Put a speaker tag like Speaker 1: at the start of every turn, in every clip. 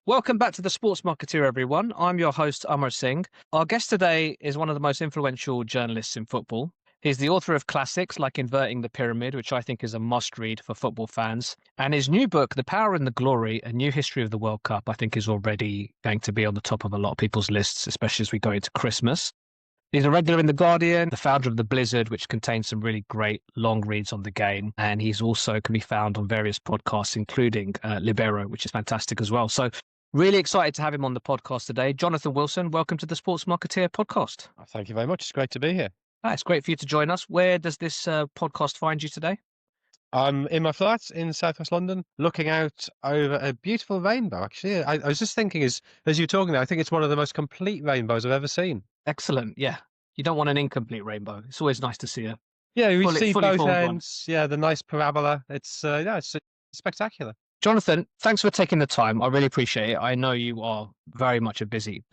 Speaker 1: Welcome back to the Sports Marketeer, everyone. I'm your host, Amar Singh. Our guest today is one of the most influential journalists in football. He's the author of classics like Inverting the Pyramid, which I think is a must read for football fans. And his new book, The Power and the Glory, A New History of the World Cup, I think is already going to be on the top of a lot of people's lists, especially as we go into Christmas. He's a regular in The Guardian, the founder of The Blizzard, which contains some really great long reads on the game. And he's also can be found on various podcasts, including Libero, which is fantastic as well. So really excited to have him on the podcast today. Jonathan Wilson, welcome to the Sports Marketeer podcast.
Speaker 2: Thank you very much. It's great to be here.
Speaker 1: It's great for you to join us. Where does this podcast find you today?
Speaker 2: I'm in my flat in southwest London, looking out over a beautiful rainbow. Actually, I was just thinking as you were talking there, I think it's one of the most complete rainbows I've ever seen.
Speaker 1: Excellent. Yeah, you don't want an incomplete rainbow. It's always nice to see a
Speaker 2: Yeah, we
Speaker 1: fully
Speaker 2: see both
Speaker 1: formed one.
Speaker 2: ends. Yeah, the nice parabola. It's spectacular.
Speaker 1: Jonathan, thanks for taking the time. I really appreciate it. I know you are very much a busy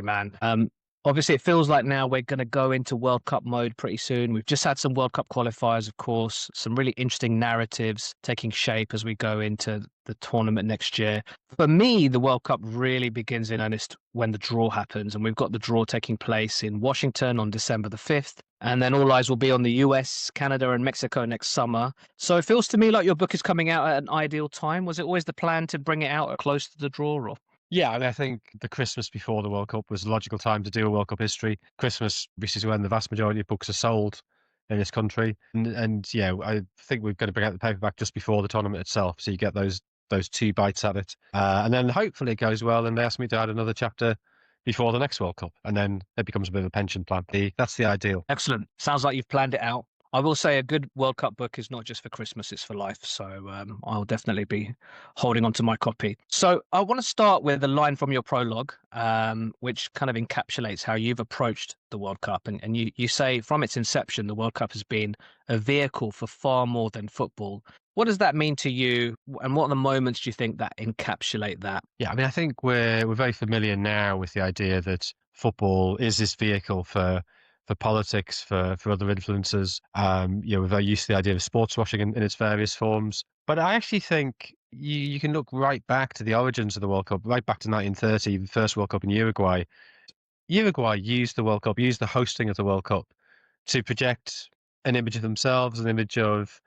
Speaker 1: man. Obviously, it feels like now we're going to go into World Cup mode pretty soon. We've just had some World Cup qualifiers, of course, some really interesting narratives taking shape as we go into the tournament next year. For me, the World Cup really begins in earnest when the draw happens. And we've got the draw taking place in Washington on December the 5th. And then all eyes will be on the US, Canada, and Mexico next summer. So it feels to me like your book is coming out at an ideal time. Was it always the plan to bring it out close to the draw? Or?
Speaker 2: Yeah, and I think the Christmas before the World Cup was a logical time to do a World Cup history. Christmas, this is when the vast majority of books are sold in this country. And yeah, I think we're going to bring out the paperback just before the tournament itself. So you get those two bites at it. And then hopefully it goes well and they ask me to add another chapter before the next World Cup. And then it becomes a bit of a pension plan. That's the ideal.
Speaker 1: Excellent. Sounds like you've planned it out. I will say a good World Cup book is not just for Christmas, it's for life. So I'll definitely be holding on to my copy. So I want to start with a line from your prologue, which kind of encapsulates how you've approached the World Cup. And you say from its inception, the World Cup has been a vehicle for far more than football. What does that mean to you? And what are the moments do you think that encapsulate that?
Speaker 2: Yeah, I mean, I think we're very familiar now with the idea that football is this vehicle for politics, for other influences. We're very used to the idea of sports washing in its various forms. But I actually think you can look right back to the origins of the World Cup, right back to 1930, the first World Cup in Uruguay. Uruguay used the World Cup, used the hosting of the World Cup to project an image of themselves, an image of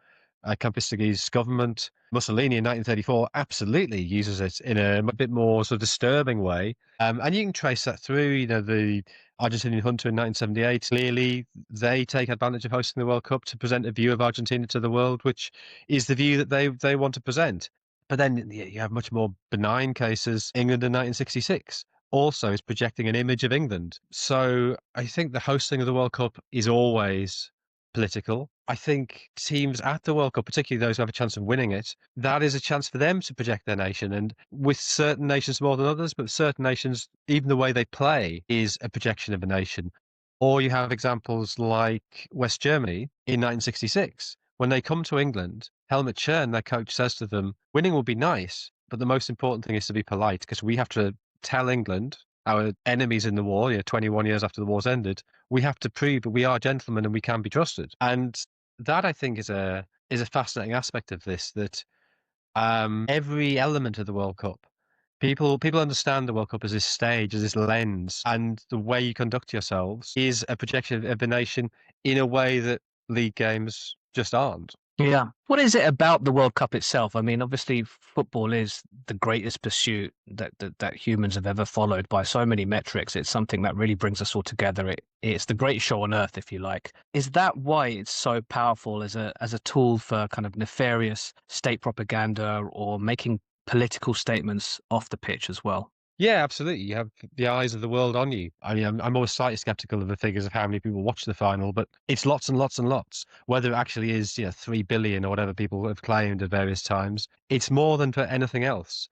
Speaker 2: Campistigi's government. Mussolini in 1934 absolutely uses it in a bit more sort of disturbing way. And you can trace that through, the Argentinian junta in 1978. Clearly, they take advantage of hosting the World Cup to present a view of Argentina to the world, which is the view that they want to present. But then you have much more benign cases. England in 1966 also is projecting an image of England. So I think the hosting of the World Cup is always political. I think teams at the World Cup, particularly those who have a chance of winning it, that is a chance for them to project their nation. And with certain nations more than others, but certain nations, even the way they play is a projection of a nation. Or you have examples like West Germany in 1966. When they come to England, Helmut Schön, their coach, says to them, winning will be nice, but the most important thing is to be polite because we have to tell England, our enemies in the war, 21 years after the war's ended, we have to prove that we are gentlemen and we can be trusted. And that, I think, is a fascinating aspect of this, that every element of the World Cup, people understand the World Cup as this stage, as this lens, and the way you conduct yourselves is a projection of the nation in a way that league games just aren't.
Speaker 1: Yeah. What is it about the World Cup itself? I mean, obviously, football is the greatest pursuit that humans have ever followed by so many metrics. It's something that really brings us all together. It's the greatest show on earth, if you like. Is that why it's so powerful as a tool for kind of nefarious state propaganda or making political statements off the pitch as well?
Speaker 2: Yeah, absolutely. You have the eyes of the world on you. I mean, I'm always slightly skeptical of the figures of how many people watch the final, but it's lots and lots and lots. Whether it actually is, 3 billion or whatever people have claimed at various times, it's more than for anything else.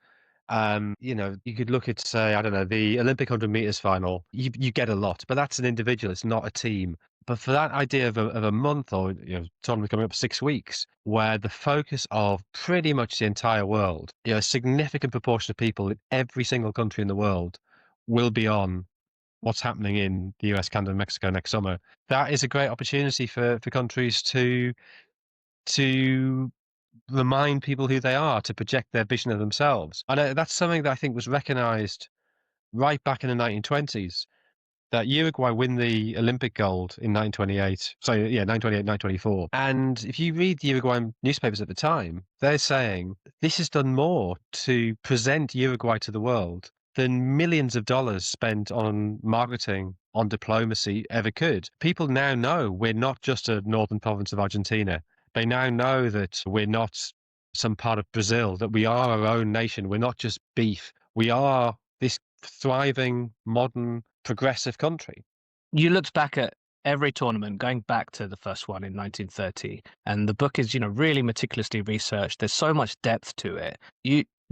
Speaker 2: You could look at, say, I don't know, the Olympic 100 meters final. You get a lot, but that's an individual. It's not a team. But for that idea of a month or tournament coming up 6 weeks, where the focus of pretty much the entire world, a significant proportion of people in every single country in the world will be on what's happening in the US, Canada, and Mexico next summer. That is a great opportunity for countries to remind people who they are, to project their vision of themselves. And that's something that I think was recognized right back in the 1920s, that Uruguay win the Olympic gold in 1928. So yeah, 1928, 1924. And if you read the Uruguayan newspapers at the time, they're saying this has done more to present Uruguay to the world than millions of dollars spent on marketing, on diplomacy ever could. People now know we're not just a northern province of Argentina. They now know that we're not some part of Brazil, that we are our own nation. We're not just beef. We are this thriving, modern, progressive country.
Speaker 1: You looked back at every tournament, going back to the first one in 1930, and the book is, really meticulously researched. There's so much depth to it.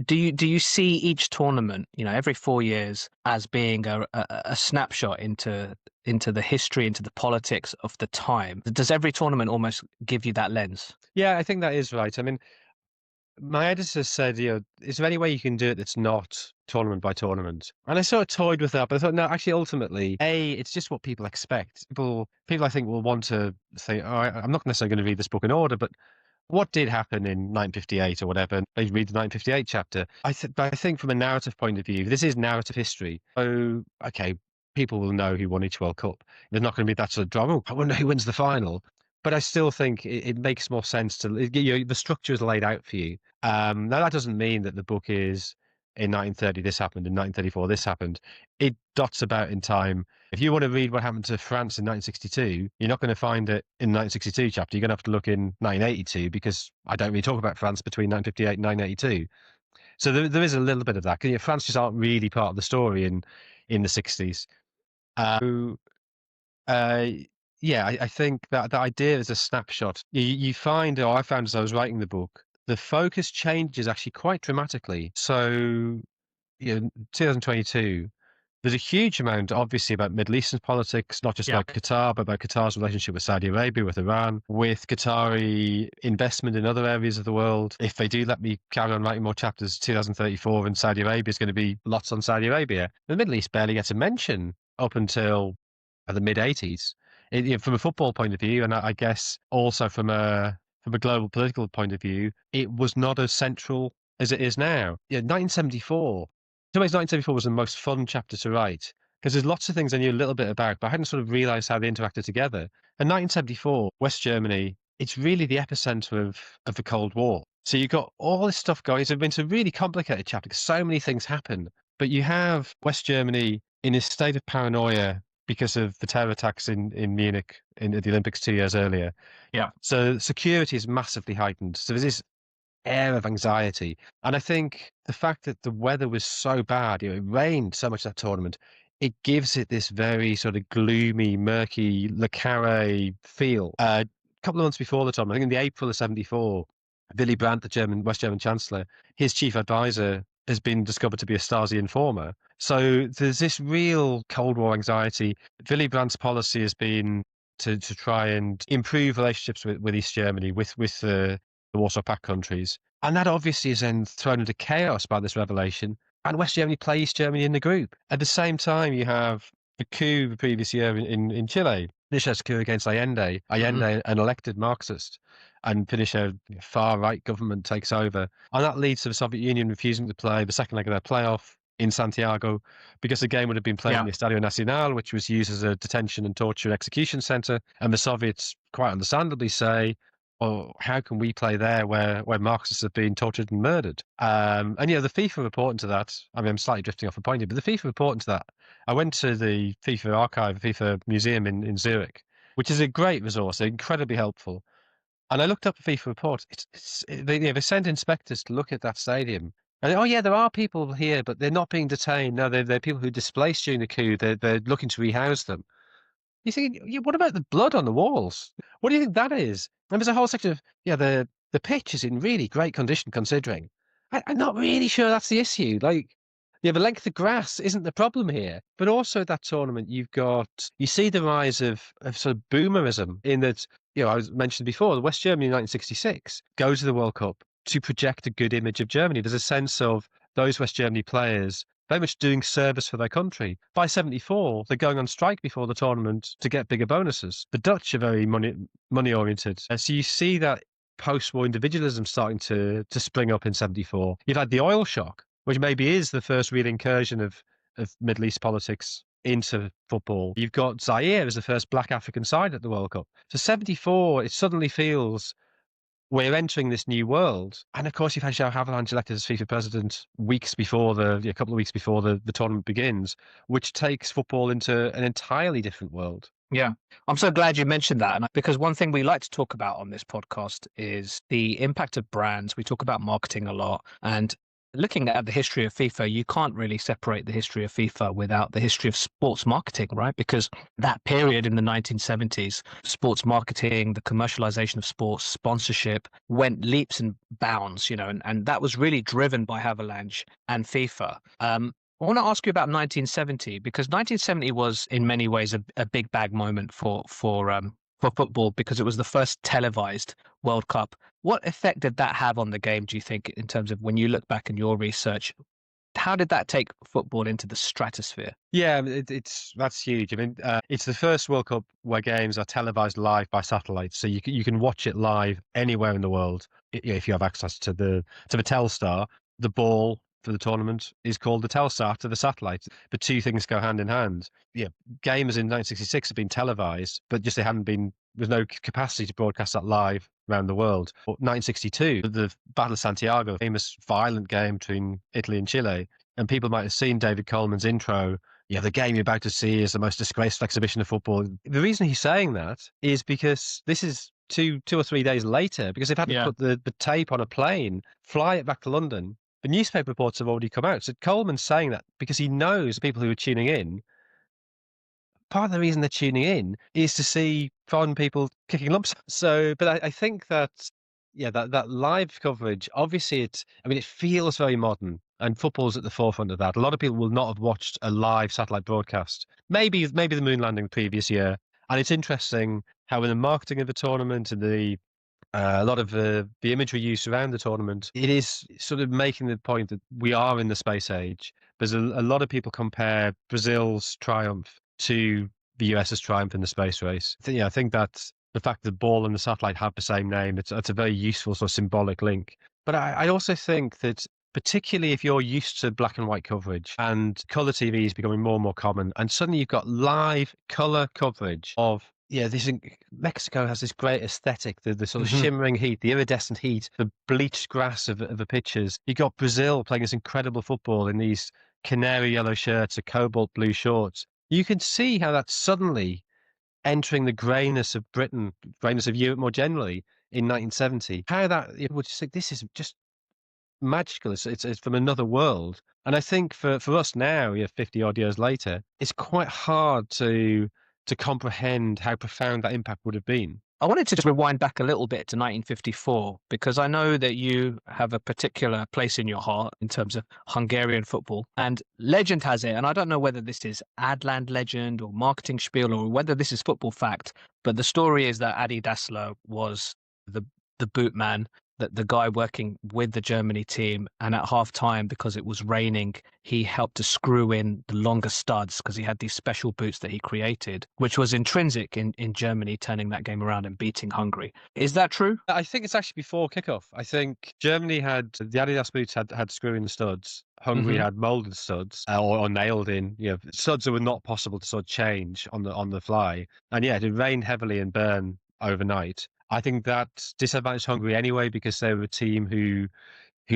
Speaker 1: Do you see each tournament, every 4 years, as being a snapshot into the history, into the politics of the time? Does every tournament almost give you that lens?
Speaker 2: Yeah, I think that is right. I mean, my editor said, is there any way you can do it that's not tournament by tournament? And I sort of toyed with that, but I thought, no, actually, ultimately, it's just what people expect. People, I think, will want to say, oh, I'm not necessarily going to read this book in order, but what did happen in 1958 or whatever? They read the 1958 chapter. But I think from a narrative point of view, this is narrative history. So, okay, people will know who won each World Cup. There's not going to be that sort of drama. Oh, I wonder who wins the final. But I still think it makes more sense the structure is laid out for you. Now, that doesn't mean that the book is in 1930 this happened, in 1934 this happened. It dots about in time. If you want to read what happened to France in 1962, you're not going to find it in the 1962 chapter. You're going to have to look in 1982, because I don't really talk about France between 1958 and 1982. So there is a little bit of that. France just aren't really part of the story in the 60s. Uh, yeah, I think that the idea is a snapshot. You find, or I found as I was writing the book, the focus changes actually quite dramatically. So, 2022, there's a huge amount, obviously, about Middle Eastern politics, not just
Speaker 1: Yeah.
Speaker 2: about Qatar, but about Qatar's relationship with Saudi Arabia, with Iran, with Qatari investment in other areas of the world. If they do let me carry on writing more chapters, 2034 and Saudi Arabia is going to be lots on Saudi Arabia. The Middle East barely gets a mention up until the mid 80s. From a football point of view, and I guess also from a global political point of view, it was not as central as it is now. Yeah, 1974. In some ways, 1974 was the most fun chapter to write, because there's lots of things I knew a little bit about, but I hadn't sort of realised how they interacted together. In 1974, West Germany, it's really the epicenter of the Cold War. So you've got all this stuff going. It's a really complicated chapter because so many things happen. But you have West Germany in a state of paranoia because of the terror attacks in Munich in the Olympics 2 years earlier.
Speaker 1: Yeah.
Speaker 2: So security is massively heightened. So there's this air of anxiety. And I think the fact that the weather was so bad, it rained so much that tournament, it gives it this very sort of gloomy, murky, Le Carre feel. A couple of months before the tournament, I think in the April of 74, Willy Brandt, the West German Chancellor, his chief advisor has been discovered to be a Stasi informer. So there's this real Cold War anxiety. Willy Brandt's policy has been to try and improve relationships with East Germany, with the Warsaw Pact countries. And that obviously is then thrown into chaos by this revelation. And West Germany play East Germany in the group. At the same time, you have the coup the previous year in Chile, Pinochet's coup against Allende. Allende, an elected Marxist, and Pinochet, far-right government takes over. And that leads to the Soviet Union refusing to play the second leg of their playoff in Santiago, because the game would have been played in the Estadio Nacional, which was used as a detention and torture execution center. And the Soviets, quite understandably, say, well, how can we play there where Marxists have been tortured and murdered? And the FIFA report into that, I mean, I'm slightly drifting off the point here, but the FIFA report into that, I went to the FIFA archive, FIFA museum in Zurich, which is a great resource, incredibly helpful. And I looked up the FIFA report. They sent inspectors to look at that stadium. And oh yeah, there are people here, but they're not being detained. No, they're people who displaced during the coup. They're looking to rehouse them. You think, yeah, what about the blood on the walls? What do you think that is? And there's a whole section of, the pitch is in really great condition considering. I'm not really sure that's the issue. Like, the length of grass isn't the problem here. But also that tournament, you see the rise of sort of boomerism in that, I was mentioned before, the West Germany in 1966 goes to the World Cup to project a good image of Germany. There's a sense of those West Germany players very much doing service for their country. By 74, they're going on strike before the tournament to get bigger bonuses. The Dutch are very money oriented. So you see that post-war individualism starting to spring up in '74. You've had the oil shock, which maybe is the first real incursion of Middle East politics into football. You've got Zaire as the first Black African side at the World Cup. So '74, it suddenly feels we're entering this new world. And of course, you've had João Havelange elected as FIFA president a couple of weeks before the tournament begins, which takes football into an entirely different world.
Speaker 1: Yeah, I'm so glad you mentioned that. Because one thing we like to talk about on this podcast is the impact of brands. We talk about marketing a lot. And looking at the history of FIFA, you can't really separate the history of FIFA without the history of sports marketing, right? Because that period in the 1970s, sports marketing, the commercialization of sports, sponsorship went leaps and bounds, and that was really driven by Havelange and FIFA. I want to ask you about 1970 because 1970 was in many ways a big bag moment for football because it was the first televised World Cup. What effect did that have on the game, do you think, in terms of when you look back in your research? How did that take football into the stratosphere?
Speaker 2: Yeah, that's huge. I mean, it's the first World Cup where games are televised live by satellite, so you can watch it live anywhere in the world if you have access to the Telstar. The ball for the tournament is called the Telstar to the satellite. The two things go hand in hand. Yeah, games in 1966 have been televised, but just they hadn't been. There's no capacity to broadcast that live around the world. But 1962, the Battle of Santiago, famous violent game between Italy and Chile, and people might have seen David Coleman's intro. Yeah, the game you're about to see is the most disgraceful exhibition of football. The reason he's saying that is because this is two or 3 days later, because they've had to put the tape on a plane, fly it back to London. The newspaper reports have already come out. So Coleman's saying that because he knows the people who are tuning in, part of the reason they're tuning in is to see foreign people kicking lumps. So, but I think that, yeah, that live coverage, obviously it feels very modern and football's at the forefront of that. A lot of people will not have watched a live satellite broadcast. Maybe the moon landing the previous year. And it's interesting how in the marketing of the tournament and a lot of the imagery used around the tournament, it is sort of making the point that we are in the space age. There's a lot of people compare Brazil's triumph to the US's triumph in the space race. I think that the fact that the ball and the satellite have the same name, it's a very useful sort of symbolic link. But I also think that particularly if you're used to black and white coverage and color TV is becoming more and more common, and suddenly you've got live color coverage of Mexico has this great aesthetic, the sort of shimmering heat, the iridescent heat, the bleached grass of the pitches. You got Brazil playing this incredible football in these canary yellow shirts, or cobalt blue shorts. You can see how that's suddenly entering the greyness of Britain, greyness of Europe more generally in 1970. How that you would just think this is just magical. It's from another world. And I think for us now, 50 odd years later, it's quite hard to comprehend how profound that impact would have been.
Speaker 1: I wanted to just rewind back a little bit to 1954 because I know that you have a particular place in your heart in terms of Hungarian football. And legend has it, and I don't know whether this is Adland legend or marketing spiel or whether this is football fact, but the story is that Adi Dassler was the boot man, the guy working with the Germany team, and at half time, because it was raining, he helped to screw in the longer studs because he had these special boots that he created, which was intrinsic in Germany turning that game around and beating Hungary. Is that true?
Speaker 2: I think it's actually before kickoff. I think Germany had the Adidas boots had screw in the studs. Hungary had molded studs or nailed in, studs that were not possible to sort of change on the fly. And yeah, it rained heavily in Bern overnight. I think that disadvantaged Hungary anyway because they were a team who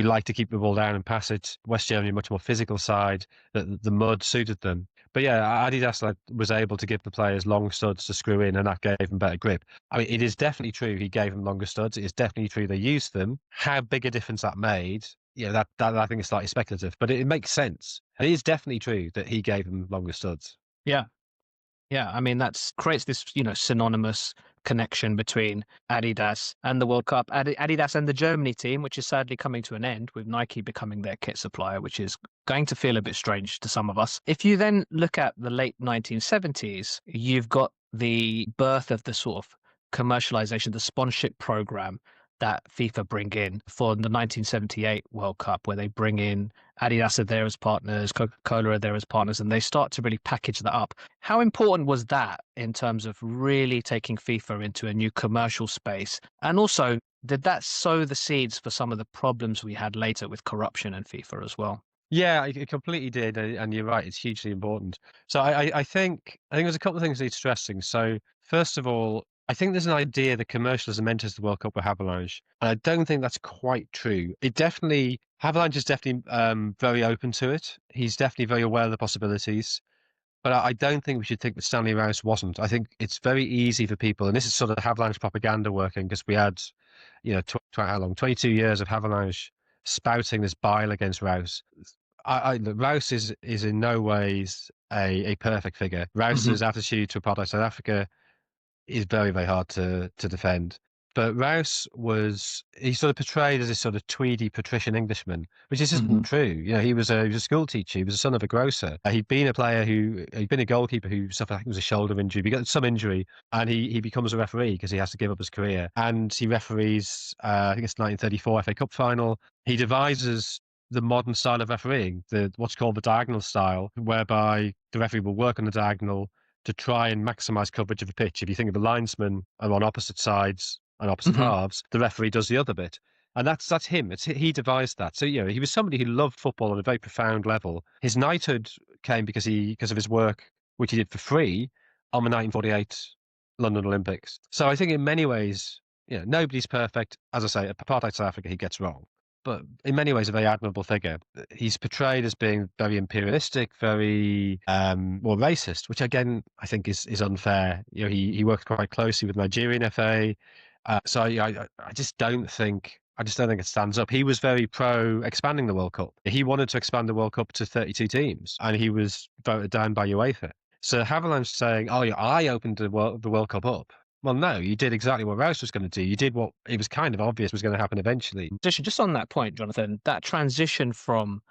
Speaker 2: liked to keep the ball down and pass it. West Germany, much more physical side, that the mud suited them. But yeah, Adidas was able to give the players long studs to screw in, and that gave them better grip. I mean, it is definitely true he gave them longer studs. It is definitely true they used them. How big a difference that made, that I think is slightly speculative, but it makes sense. And it is definitely true that he gave them longer studs.
Speaker 1: Yeah. Yeah, I mean, that creates this, synonymous connection between Adidas and the World Cup, Adidas and the Germany team, which is sadly coming to an end with Nike becoming their kit supplier, which is going to feel a bit strange to some of us. If you then look at the late 1970s, you've got the birth of the sort of commercialization, the sponsorship program that FIFA bring in for the 1978 World Cup, where they bring in Adidas are there as partners, Coca-Cola are there as partners, and they start to really package that up. How important was that in terms of really taking FIFA into a new commercial space? And also, Did that sow the seeds for some of the problems we had later with corruption in FIFA as well?
Speaker 2: Yeah, it completely did, and you're right. It's hugely important. So I think there's a couple of things that need stressing. So first of all, I think there's an idea that commercialism enters the World Cup with Avalanche, and I don't think that's quite true. It definitely Avalanche is definitely very open to it. He's definitely very aware of the possibilities. But I don't think we should think that Stanley Rouse wasn't. I think it's very easy for people, and this is sort of Avalanche propaganda working because we had, how long? 22 years of Avalanche spouting this bile against Rouse. Rouse is in no ways a perfect figure.
Speaker 1: Hmm.
Speaker 2: Rouse's attitude to apartheid South Africa is very, very hard to defend. But Rouse he's sort of portrayed as this sort of tweedy patrician Englishman, which just
Speaker 1: Hmm.
Speaker 2: isn't true. He was a school teacher. He was the son of a grocer. He'd been a goalkeeper who suffered, I think it was a shoulder injury. He got some injury, and he becomes a referee because he has to give up his career. And he referees, I think it's 1934 FA Cup final. He devises the modern style of refereeing, the what's called the diagonal style, whereby the referee will work on the diagonal to try and maximize coverage of a pitch. If you think of the linesmen are on opposite sides and opposite
Speaker 1: Hmm.
Speaker 2: halves, the referee does the other bit. And that's him. He devised that. So he was somebody who loved football on a very profound level. His knighthood came because of his work, which he did for free on the 1948 London Olympics. So I think in many ways, nobody's perfect. As I say, apartheid South Africa he gets wrong, but in many ways a very admirable figure. He's portrayed as being very imperialistic, very well racist, which again I think is unfair. He worked quite closely with Nigerian FA, so I just don't think it stands up. He was very pro expanding the World Cup. He wanted to expand the World Cup to 32 teams, and he was voted down by UEFA. So Haviland saying, "Oh yeah, I opened the World Cup up." Well, no, you did exactly what Rouse was going to do. You did what it was kind of obvious was going to happen eventually.
Speaker 1: Just on that point, Jonathan, that transition from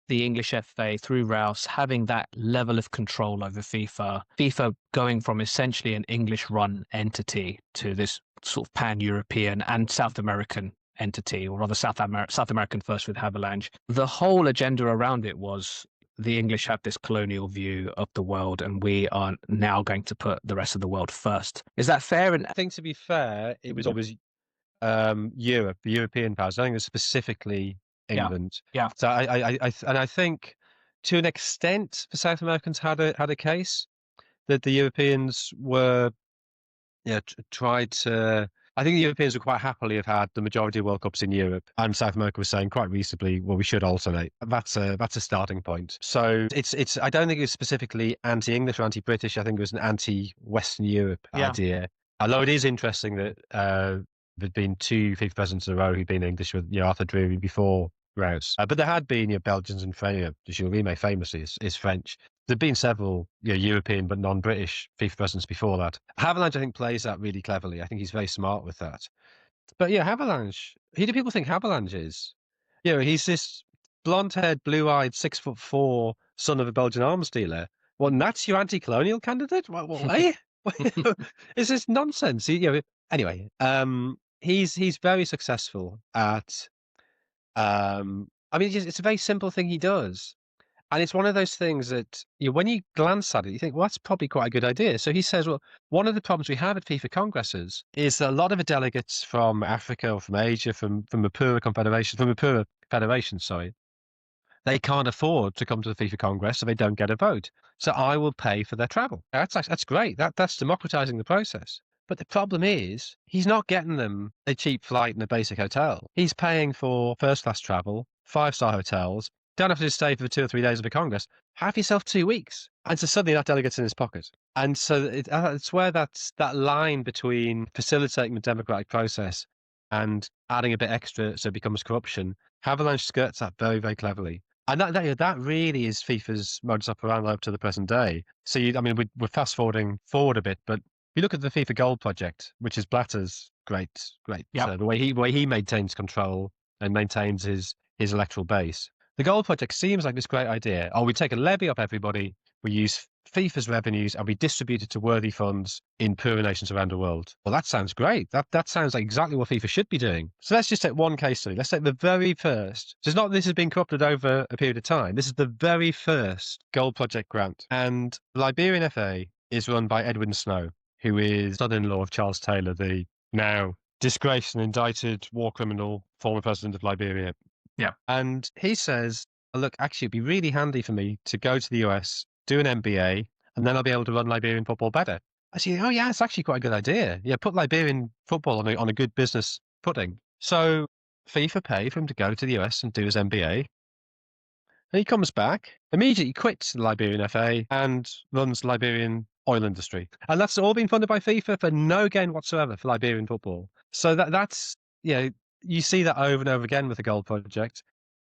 Speaker 1: the English FA through Rouse having that level of control over FIFA, FIFA going from essentially an English run entity to this sort of pan European and South American entity, or rather South American first with Havelange. The whole agenda around it was the English have this colonial view of the world, and we are now going to put the rest of the world first. Is that fair? And
Speaker 2: I think to be fair, it was always Europe, the European powers. I think it was specifically
Speaker 1: yeah,
Speaker 2: England.
Speaker 1: yeah.
Speaker 2: So I think to an extent the South Americans had a case that the Europeans were tried to. I think the Europeans would quite happily have had the majority of World Cups in Europe, and South America was saying quite reasonably, well, we should alternate. That's a starting point. So it's. I don't think it was specifically anti-English or anti-British. I think it was an anti-Western Europe
Speaker 1: Yeah.
Speaker 2: idea. Although it is interesting that there'd been two FIFA presidents in a row who'd been English with Arthur Drury before Rouse, but there had been Belgians and French. Jules Rimet famously is French. There've been several European but non-British FIFA presidents before that. Havelange, I think, plays that really cleverly. I think he's very smart with that. But yeah, Havelange, who do people think Havelange is? He's this blonde-haired, blue-eyed, 6'4" son of a Belgian arms dealer. Well, that's your anti-colonial candidate? What way? Is this nonsense? Anyway, he's very successful at. I mean, it's a very simple thing he does. And it's one of those things that when you glance at it, you think, well, that's probably quite a good idea. So he says, well, one of the problems we have at FIFA congresses is that a lot of the delegates from Africa or from Asia, from the poorer federations, sorry, they can't afford to come to the FIFA Congress, so they don't get a vote. So I will pay for their travel. That's great. That's democratizing the process. But the problem is, he's not getting them a cheap flight and a basic hotel. He's paying for first class travel, 5-star hotels. Don't have to stay for the 2 or 3 days of the Congress. Have yourself 2 weeks. And so suddenly that delegate's in his pocket. And so it's where that line between facilitating the democratic process and adding a bit extra so it becomes corruption. Havelange skirts that very, very cleverly. And that really is FIFA's modus operandi up to the present day. So we're fast forward a bit, but if you look at the FIFA Gold project, which is Blatter's great
Speaker 1: Yep.
Speaker 2: the way he maintains control and maintains his electoral base. The Gold project seems like this great idea. Oh, we take a levy off everybody, we use FIFA's revenues and we distribute it to worthy funds in poorer nations around the world. Well, that sounds great. That sounds like exactly what FIFA should be doing. So let's just take one case study. Let's take the very first. So it's not this has been corrupted over a period of time. This is the very first Gold Project grant. And the Liberian FA is run by Edwin Snow, who is son-in-law of Charles Taylor, the now disgraced and indicted war criminal, former president of Liberia.
Speaker 1: Yeah.
Speaker 2: And he says, look, actually, it'd be really handy for me to go to the US, do an MBA, and then I'll be able to run Liberian football better. I said, oh, yeah, it's actually quite a good idea. Yeah, put Liberian football on a good business footing. So FIFA pay for him to go to the US and do his MBA. And he comes back, immediately quits the Liberian FA and runs the Liberian oil industry. And that's all been funded by FIFA for no gain whatsoever for Liberian football. So that's, you see that over and over again with the Gold Project.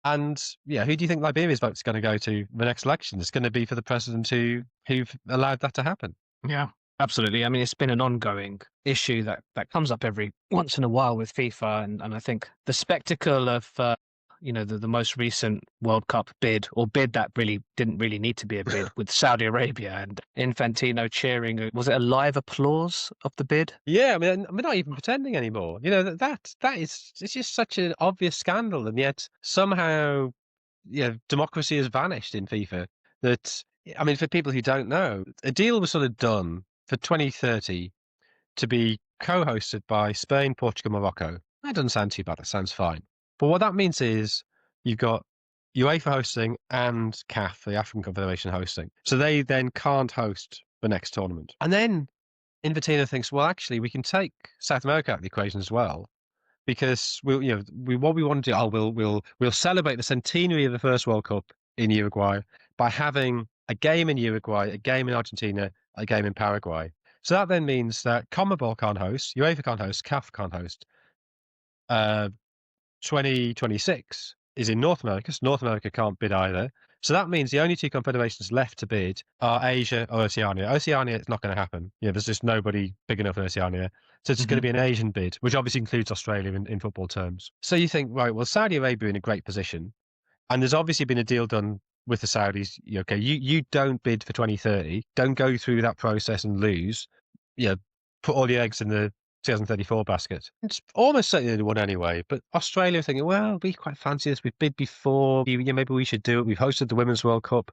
Speaker 2: And yeah, who do you think Liberia's vote's going to go to the next election? It's going to be for the president who've allowed that to happen.
Speaker 1: Yeah, absolutely. I mean, it's been an ongoing issue that comes up every once in a while with FIFA, and I think the spectacle of the most recent World Cup bid that really didn't really need to be a bid with Saudi Arabia and Infantino cheering. Was it a live applause of the bid?
Speaker 2: Yeah, I mean, we're not even pretending anymore. You know that is it's just such an obvious scandal, and yet somehow, democracy has vanished in FIFA. That I mean, for people who don't know, a deal was sort of done for 2030 to be co-hosted by Spain, Portugal, Morocco. That doesn't sound too bad. That sounds fine. But what that means is you've got UEFA hosting and CAF, the African Confederation, hosting. So they then can't host the next tournament. And then Infantino thinks, well, actually, we can take South America out of the equation as well, because what we want to do, we'll celebrate the centenary of the first World Cup in Uruguay by having a game in Uruguay, a game in Argentina, a game in Paraguay. So that then means that CONMEBOL can't host, UEFA can't host, CAF can't host. 2026 is in North America, so North America can't bid either. So that means the only two confederations left to bid are Asia or Oceania. Oceania, it's not going to happen. There's just nobody big enough in Oceania. So it's going to be an Asian bid, which obviously includes Australia in football terms. So you think, right, well, Saudi Arabia in a great position. And there's obviously been a deal done with the Saudis. Okay, you don't bid for 2030. Don't go through that process and lose. Put all your eggs in the 2034 basket. It's almost certainly the one anyway. But Australia are thinking, well, we quite fancy this. We've bid before. Maybe we should do it. We've hosted the Women's World Cup.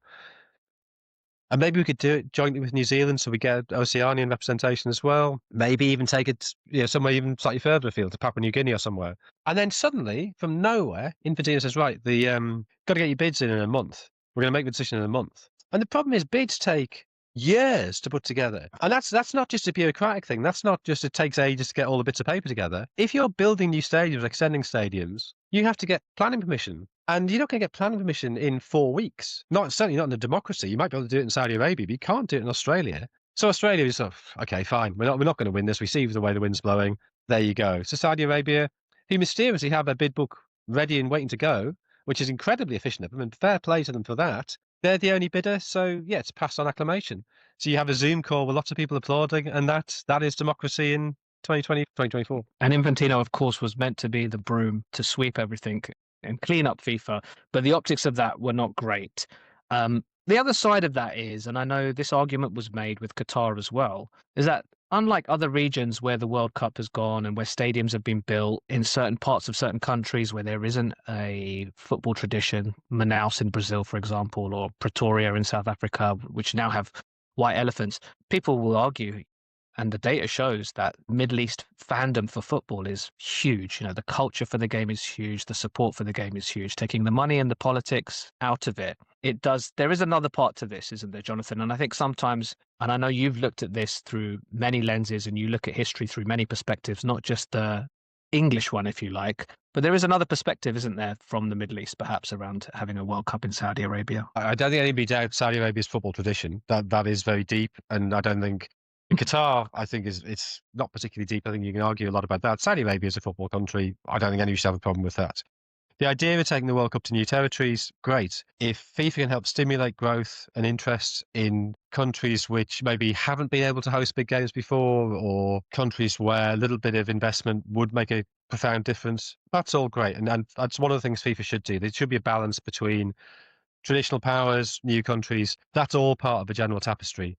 Speaker 2: And maybe we could do it jointly with New Zealand so we get Oceanian representation as well. Maybe even take it somewhere even slightly further afield to Papua New Guinea or somewhere. And then suddenly, from nowhere, Infantino says, right, got to get your bids in a month. We're going to make the decision in a month. And the problem is bids take years to put together. And that's not just a bureaucratic thing. That's not just it takes ages to get all the bits of paper together. If you're building new stadiums, extending stadiums, you have to get planning permission. And you're not going to get planning permission in 4 weeks. Certainly not in a democracy. You might be able to do it in Saudi Arabia, but you can't do it in Australia. So Australia is okay, fine. We're not going to win this. We see the way the wind's blowing. There you go. So Saudi Arabia, who mysteriously have their bid book ready and waiting to go, which is incredibly efficient of them, and fair play to them for that. They're the only bidder, so yeah, it's passed on acclamation. So you have a Zoom call with lots of people applauding, and that is democracy in 2020, 2024.
Speaker 1: And Infantino, of course, was meant to be the broom to sweep everything and clean up FIFA, but the optics of that were not great. The other side of that is, and I know this argument was made with Qatar as well, is that unlike other regions where the World Cup has gone and where stadiums have been built in certain parts of certain countries where there isn't a football tradition, Manaus in Brazil, for example, or Pretoria in South Africa, which now have white elephants, people will argue, and the data shows that Middle East fandom for football is huge. The culture for the game is huge. The support for the game is huge. Taking the money and the politics out of it, there is another part to this, isn't there, Jonathan? And I think sometimes, and I know you've looked at this through many lenses and you look at history through many perspectives, not just the English one, if you like, but there is another perspective, isn't there, from the Middle East, perhaps around having a World Cup in Saudi Arabia.
Speaker 2: I don't think anybody doubts Saudi Arabia's football tradition. That is very deep, and I don't think Qatar, I think, it's not particularly deep. I think you can argue a lot about that. Saudi Arabia is a football country. I don't think anybody should have a problem with that. The idea of taking the World Cup to new territories, great. If FIFA can help stimulate growth and interest in countries which maybe haven't been able to host big games before, or countries where a little bit of investment would make a profound difference, that's all great. And that's one of the things FIFA should do. There should be a balance between traditional powers, new countries. That's all part of a general tapestry.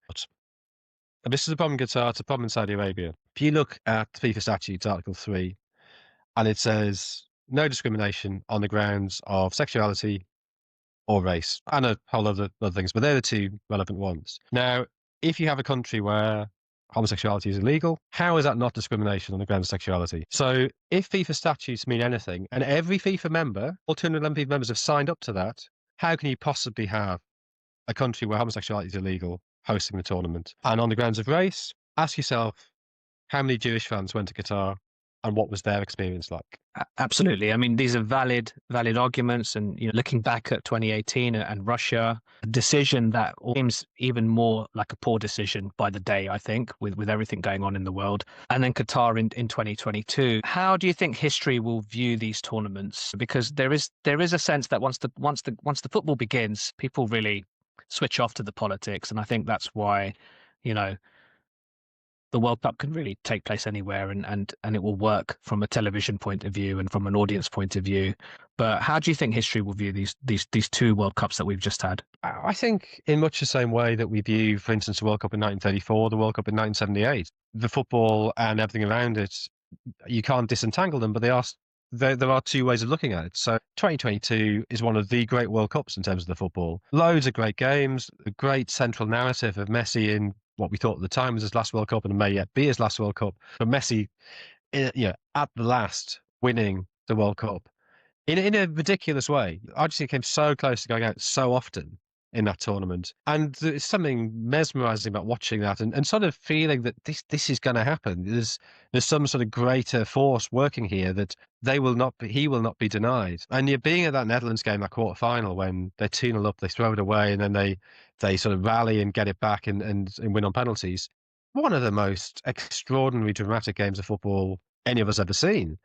Speaker 2: And this is a problem in Qatar, it's a problem in Saudi Arabia. If you look at FIFA Statutes, Article 3, and it says no discrimination on the grounds of sexuality or race, and a whole other things, but they're the two relevant ones. Now, if you have a country where homosexuality is illegal. How is that not discrimination on the grounds of sexuality? So if FIFA statutes mean anything, and every FIFA member, all 211 FIFA members have signed up to that, how can you possibly have a country where homosexuality is illegal hosting the tournament? And on the grounds of race, ask yourself how many Jewish fans went to Qatar and what was their experience like?
Speaker 1: Absolutely. I mean, these are valid arguments. And looking back at 2018 and Russia, a decision that seems even more like a poor decision by the day, I think, with everything going on in the world. And then Qatar in 2022. How do you think history will view these tournaments? Because there is a sense that once the football begins, people really switch off to the politics, and I think that's why, you know, the World Cup can really take place anywhere, and it will work from a television point of view and from an audience point of view. But how do you think history will view these two World Cups that we've just had?
Speaker 2: I think in much the same way that we view, for instance, the World Cup in 1934, the World Cup in 1978, the football and everything around it, you can't disentangle them, but there are two ways of looking at it. So 2022 is one of the great World Cups in terms of the football. Loads of great games, a great central narrative of Messi in what we thought at the time was his last World Cup and may yet be his last World Cup. But Messi, at the last winning the World Cup in a ridiculous way. Argentina came so close to going out so often in that tournament. And there's something mesmerizing about watching that and sort of feeling that this is going to happen. There's some sort of greater force working here that he will not be denied. And you're being at that Netherlands game, that quarter final, when they're 2-0 up, they throw it away, and then they sort of rally and get it back and win on penalties. One of the most extraordinary, dramatic games of football any of us ever seen.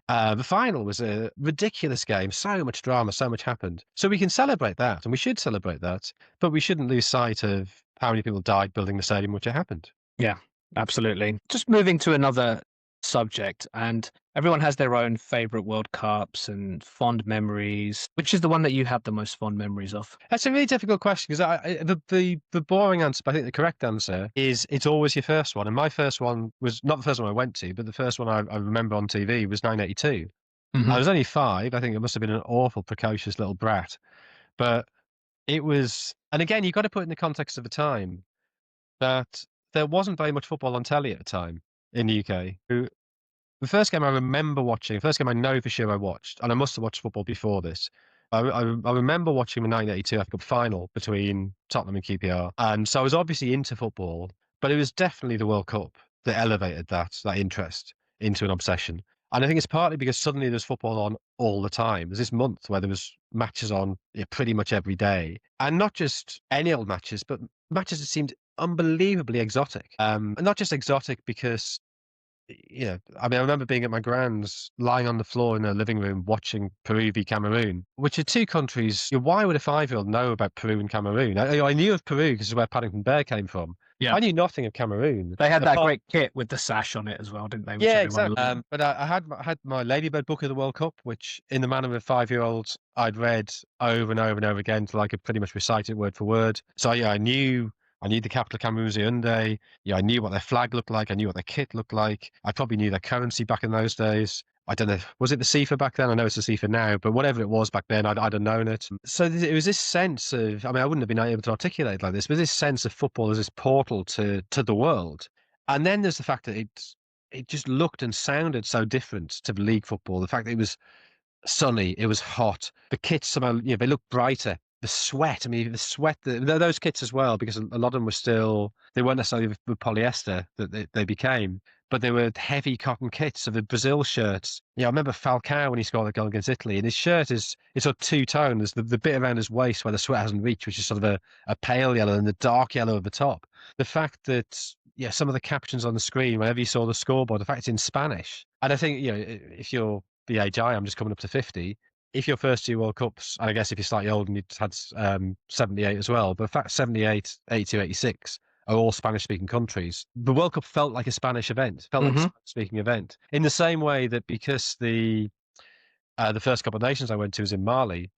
Speaker 2: The final was a ridiculous game. So much drama, so much happened. So we can celebrate that, and we should celebrate that, but we shouldn't lose sight of how many people died building the stadium, which it happened.
Speaker 1: Yeah, absolutely. Just moving to another subject, and everyone has their own favorite World Cups and fond memories. Which is the one that you have the most fond memories of?
Speaker 2: That's a really difficult question because the boring answer, but I think the correct answer is it's always your first one. And my first one was not the first one I went to, but the first one I remember on TV was 1982. I
Speaker 1: Hmm.
Speaker 2: was only 5. I think it must have been an awful, precocious little brat. But it was, and again, you've got to put it in the context of the time that there wasn't very much football on telly at the time in the UK. The first game I remember watching, the first game I know for sure I watched, and I must have watched football before this. I remember watching the 1982 FA Cup final between Tottenham and QPR. And so I was obviously into football, but it was definitely the World Cup that elevated that interest into an obsession. And I think it's partly because suddenly there's football on all the time. There's this month where there was matches on pretty much every day. And not just any old matches, but matches that seemed unbelievably exotic. And not just exotic because I mean, I remember being at my grand's, lying on the floor in her living room watching Peru v Cameroon, which are two countries. Why would a 5-year-old know about Peru and Cameroon? I knew of Peru because it's where Paddington Bear came from.
Speaker 1: Yeah,
Speaker 2: I knew nothing of Cameroon.
Speaker 1: they had that
Speaker 2: Apart,
Speaker 1: great kit with the sash on it as well, didn't they? Which
Speaker 2: yeah,
Speaker 1: everyone
Speaker 2: exactly.
Speaker 1: loved.
Speaker 2: But I had my Ladybird book of the World Cup, which, in the manner of a 5-year-old, I'd read over and over and over again till I could pretty much recite it word for word. So yeah, I knew the capital Cameroon was Yaoundé. Yeah, I knew what their flag looked like. I knew what their kit looked like. I probably knew their currency back in those days. I don't know. Was it the CFA back then? I know it's the CFA now, but whatever it was back then, I'd have known it. So it was this sense of, I mean, I wouldn't have been able to articulate it like this, but this sense of football as this portal to the world. And then there's the fact that it just looked and sounded so different to the league football. The fact that it was sunny, it was hot. The kits somehow, they looked brighter. The sweat, I mean, those kits as well, because a lot of them were still, they weren't necessarily with polyester that they became, but they were heavy cotton kits. So the Brazil shirts, I remember Falcao when he scored the goal against Italy, and his shirt is sort of two-tone. There's the bit around his waist where the sweat hasn't reached, which is sort of a pale yellow, and the dark yellow at the top. The fact that, some of the captions on the screen, whenever you saw the scoreboard, the fact it's in Spanish. And I think, if you're the age I am, just coming up to 50, if your first 2 World Cups, and I guess if you're slightly older and you'd had 78 as well, but in fact 78, 82, 86 are all Spanish-speaking countries. The World Cup felt like a Spanish event, felt like a Spanish-speaking event, in the same way that because the first Cup of Nations I went to was in Mali,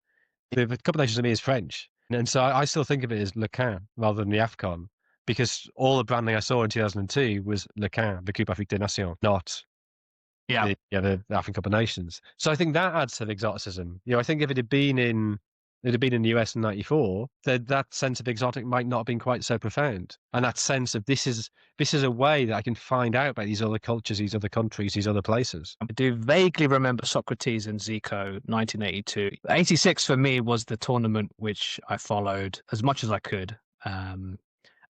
Speaker 2: the Cup of Nations to me is French, and so I still think of it as Le Can rather than the AFCON, because all the branding I saw in 2002 was Le Can, the Coupe Afrique des Nations, not
Speaker 1: Yeah.
Speaker 2: the African Cup of Nations. So I think that adds to the exoticism. I think if it had been in it had been in the US in '94, that sense of exotic might not have been quite so profound. And that sense of this is a way that I can find out about these other cultures, these other countries, these other places.
Speaker 1: I do vaguely remember Socrates and Zico, 1982. 86 for me was the tournament which I followed as much as I could. Um,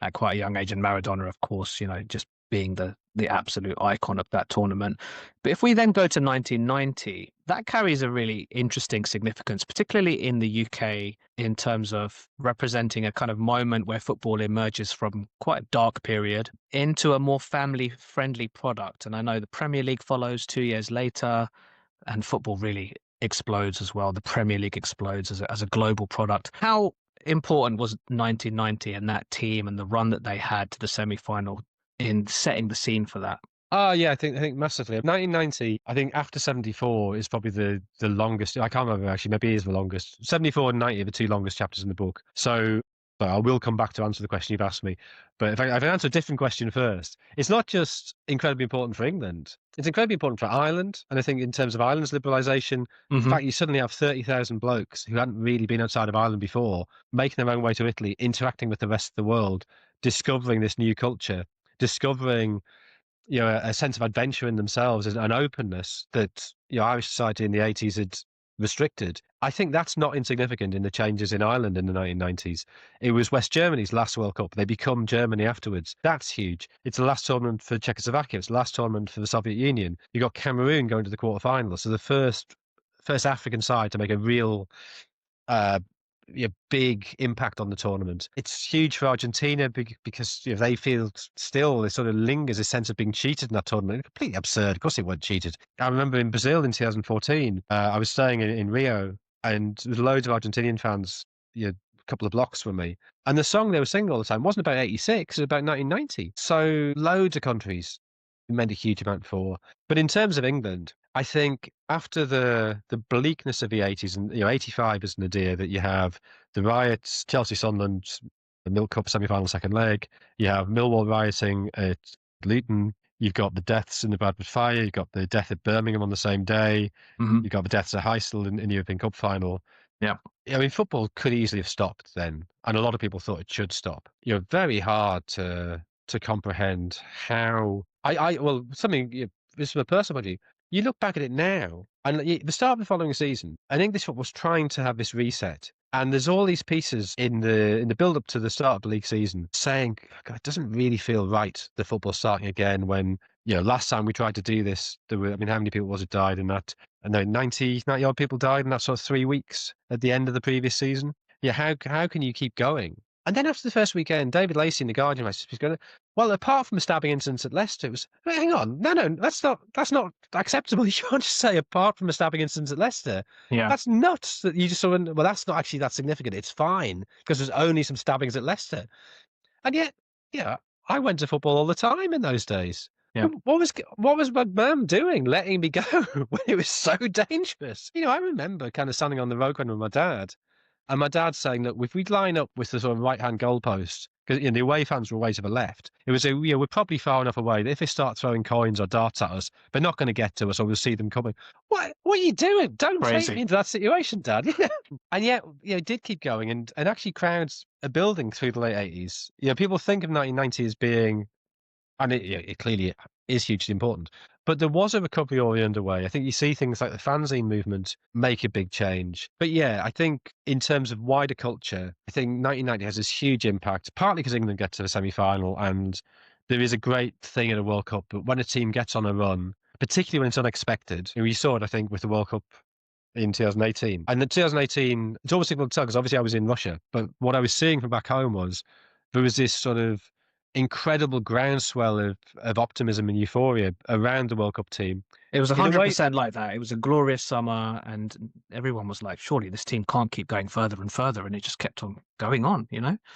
Speaker 1: at quite a young age, and Maradona, of course, just being the absolute icon of that tournament. But if we then go to 1990, that carries a really interesting significance, particularly in the UK, in terms of representing a kind of moment where football emerges from quite a dark period into a more family-friendly product. And I know the Premier League follows 2 years later, and football really explodes as well. The Premier League explodes as a global product. How important was 1990 and that team and the run that they had to the semi-final in setting the scene for that?
Speaker 2: Oh yeah, I think massively. 1990, I think after 74 is probably the longest. I can't remember actually. Maybe it is the longest. 74 and 90 are the two longest chapters in the book. So I will come back to answer the question you've asked me. But if I answer a different question first, it's not just incredibly important for England. It's incredibly important for Ireland. And I think in terms of Ireland's liberalisation, the
Speaker 1: Hmm.
Speaker 2: fact you suddenly have 30,000 blokes who hadn't really been outside of Ireland before, making their own way to Italy, interacting with the rest of the world, discovering this new culture, discovering a sense of adventure in themselves and an openness that Irish society in the 80s had restricted. I think that's not insignificant in the changes in Ireland in the 1990s. It was West Germany's last World Cup. They become Germany afterwards. That's huge. It's the last tournament for Czechoslovakia. It's the last tournament for the Soviet Union. You got Cameroon going to the quarterfinals. So the first African side to make a real uh, big impact on the tournament. It's huge for Argentina because they feel still there sort of lingers a sense of being cheated in that tournament. Completely absurd. Of course they weren't cheated. I remember in Brazil in 2014, I was staying in Rio, and there was loads of Argentinian fans, a couple of blocks from me. And the song they were singing all the time wasn't about 86, it was about 1990. So loads of countries it meant a huge amount for. But in terms of England, I think after the bleakness of the 80s, and 85 is nadir, that you have the riots, Chelsea Sunderland, the Milk Cup semi-final second leg, you have Millwall rioting at Luton, you've got the deaths in the Bradford fire, you've got the death at Birmingham on the same day,
Speaker 1: Hmm.
Speaker 2: you've got the deaths at Heysel in the European Cup final.
Speaker 1: Yeah.
Speaker 2: I mean, football could easily have stopped then, and a lot of people thought it should stop. Very hard to comprehend how well something. This from a personal point of view. You look back at it now, and the start of the following season, and English football was trying to have this reset, and there's all these pieces in the build up to the start of the league season saying, God, it doesn't really feel right. The football starting again when last time we tried to do this, there were, I mean, how many people was it died in that? And then 90 odd people died in that sort of 3 weeks at the end of the previous season. Yeah, how can you keep going? And then after the first weekend, David Lacey in the Guardian was going, well, apart from a stabbing incident at Leicester, it was, hang on, no, that's not acceptable. You can't just say apart from a stabbing incident at Leicester.
Speaker 1: Yeah.
Speaker 2: That's nuts that you just sort of, well, that's not actually that significant. It's fine because there's only some stabbings at Leicester. And yet, I went to football all the time in those days.
Speaker 1: Yeah.
Speaker 2: What was my mum doing, letting me go when it was so dangerous? I remember kind of standing on the road with my dad, and my dad saying that if we'd line up with the sort of right-hand goalpost, because the away fans were way to the left, it was we're probably far enough away that if they start throwing coins or darts at us, they're not going to get to us, or we'll see them coming. What are you doing? Don't take me
Speaker 1: Crazy.
Speaker 2: into that situation, Dad. And yet, it did keep going, and actually crowds are building through the late 80s. People think of 1990 as being, and it clearly is hugely important. But there was a recovery already underway. I think you see things like the fanzine movement make a big change. But yeah, I think in terms of wider culture, I think 1990 has this huge impact, partly because England get to the semi-final and there is a great thing at a World Cup. But when a team gets on a run, particularly when it's unexpected, we saw it, I think, with the World Cup in 2018. And in 2018, it's always difficult to tell because obviously I was in Russia, but what I was seeing from back home was there was this sort of incredible groundswell of optimism and euphoria around the World Cup team.
Speaker 1: It was
Speaker 2: In a way,
Speaker 1: 100% like that. It was a glorious summer, and everyone was like, surely this team can't keep going further and further. And it just kept on going on.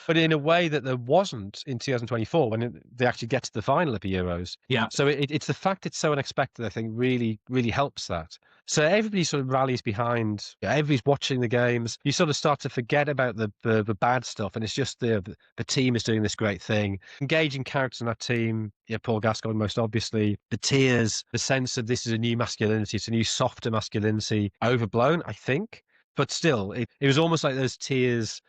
Speaker 2: but in a way that there wasn't in 2024 when they actually get to the final of the Euros.
Speaker 1: Yeah.
Speaker 2: So it's the fact it's so unexpected, I think, really, really helps that. So everybody sort of rallies behind, everybody's watching the games. You sort of start to forget about the bad stuff, and it's just the team is doing this great thing. Engaging characters in that team, Paul Gascoigne most obviously, the tears, the sense of this is a new masculinity, it's a new softer masculinity, overblown, I think. but still, it was almost like those tears,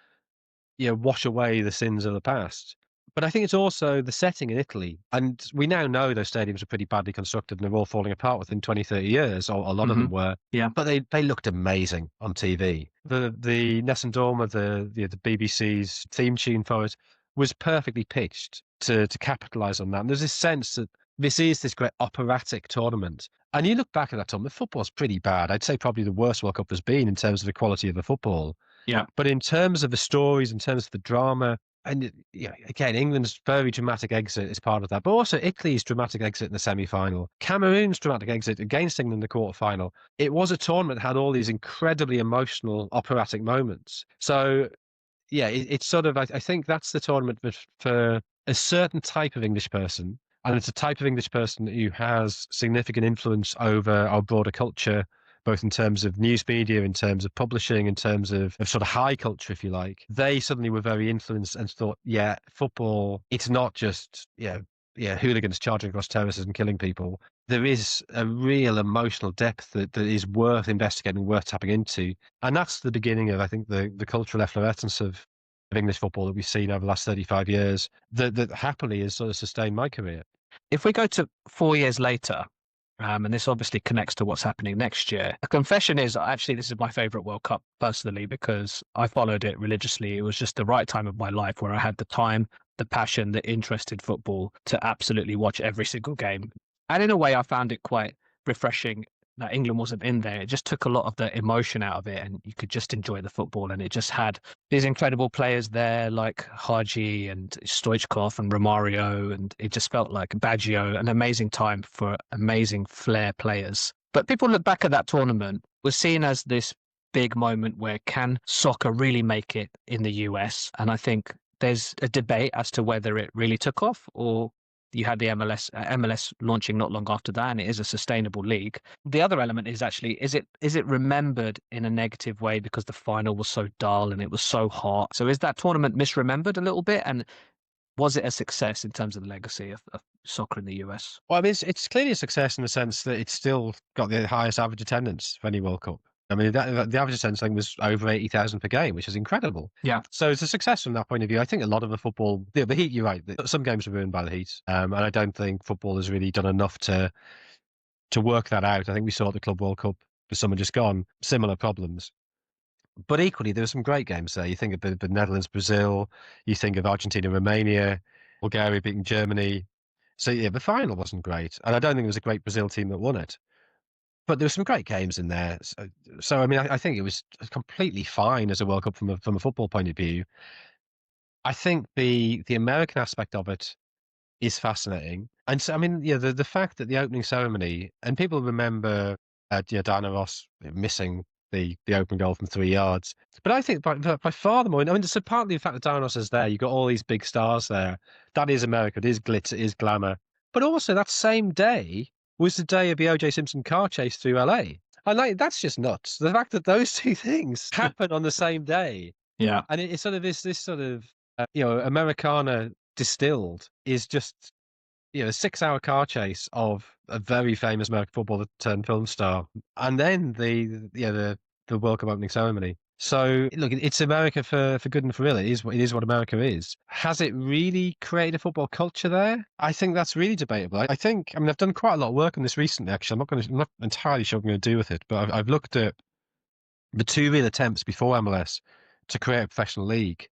Speaker 2: wash away the sins of the past. But I think it's also the setting in Italy. And we now know those stadiums are pretty badly constructed and they're all falling apart within 20, 30 years, or a lot of
Speaker 1: Hmm.
Speaker 2: them were.
Speaker 1: Yeah.
Speaker 2: But they looked amazing on TV. The Nessun Dorma, the BBC's theme tune for it, was perfectly pitched to capitalize on that. And there's this sense that this is this great operatic tournament. And you look back at that tournament, football's pretty bad. I'd say probably the worst World Cup has been in terms of the quality of the football.
Speaker 1: Yeah.
Speaker 2: But in terms of the stories, in terms of the drama, and again, England's very dramatic exit is part of that, but also Italy's dramatic exit in the semi-final, Cameroon's dramatic exit against England in the quarter-final. It was a tournament that had all these incredibly emotional, operatic moments. So, yeah, it's sort of, I think that's the tournament for a certain type of English person, and it's a type of English person who has significant influence over our broader culture, both in terms of news media, in terms of publishing, in terms of sort of high culture, if you like. They suddenly were very influenced and thought, yeah, football, it's not just, hooligans charging across terraces and killing people. There is a real emotional depth that is worth investigating, worth tapping into. And that's the beginning of, I think, the cultural efflorescence of English football that we've seen over the last 35 years that happily has sort of sustained my career.
Speaker 1: If we go to 4 years later, and this obviously connects to what's happening next year. A confession is actually this is my favorite World Cup personally because I followed it religiously. It was just the right time of my life where I had the time, the passion, the interest in football to absolutely watch every single game. And in a way, I found it quite refreshing that England wasn't in there. It just took a lot of the emotion out of it and you could just enjoy the football. And it just had these incredible players there like Haji and Stoichkov and Romario. And it just felt like Baggio, an amazing time for amazing flair players. But people look back at that tournament, was seen as this big moment where can soccer really make it in the US? And I think there's a debate as to whether it really took off or you had the MLS launching not long after that, and it is a sustainable league. The other element is actually is it remembered in a negative way because the final was so dull and it was so hot? So is that tournament misremembered a little bit? And was it a success in terms of the legacy of soccer in the US?
Speaker 2: Well, I mean, it's clearly a success in the sense that it's still got the highest average attendance for any World Cup. I mean, the average attendance, I think, was over 80,000 per game, which is incredible.
Speaker 1: Yeah.
Speaker 2: So it's a success from that point of view. I think a lot of the football, the heat, you're right, some games are ruined by the heat. And I don't think football has really done enough to work that out. I think we saw at the Club World Cup, the summer just gone, similar problems. But equally, there were some great games there. You think of the Netherlands, Brazil, you think of Argentina, Romania, Bulgaria beating Germany. So yeah, the final wasn't great, and I don't think it was a great Brazil team that won it. But there were some great games in there. So I mean, I think it was completely fine as a World Cup from a football point of view. I think the American aspect of it is fascinating, and so I mean, yeah, the fact that the opening ceremony and people remember, Diana Ross missing the open goal from 3 yards. But I think by far the more, I mean, so partly the fact that Diana Ross is there, you've got all these big stars there. That is America. It is glitz. It is glamour. But also that same day was the day of the O.J. Simpson car chase through LA. And like, that's just nuts. The fact that those two things happen on the same day.
Speaker 1: Yeah.
Speaker 2: And it's sort of this sort of, Americana distilled is just, a 6-hour car chase of a very famous American footballer turned film star. And then the World Cup opening ceremony. So look, it's America for good and for ill. It is what America is. Has it really created a football culture there? I think that's really debatable. I mean, I've done quite a lot of work on this recently. Actually, I'm not entirely sure what I'm going to do with it, but I've looked at the two real attempts before MLS to create a professional league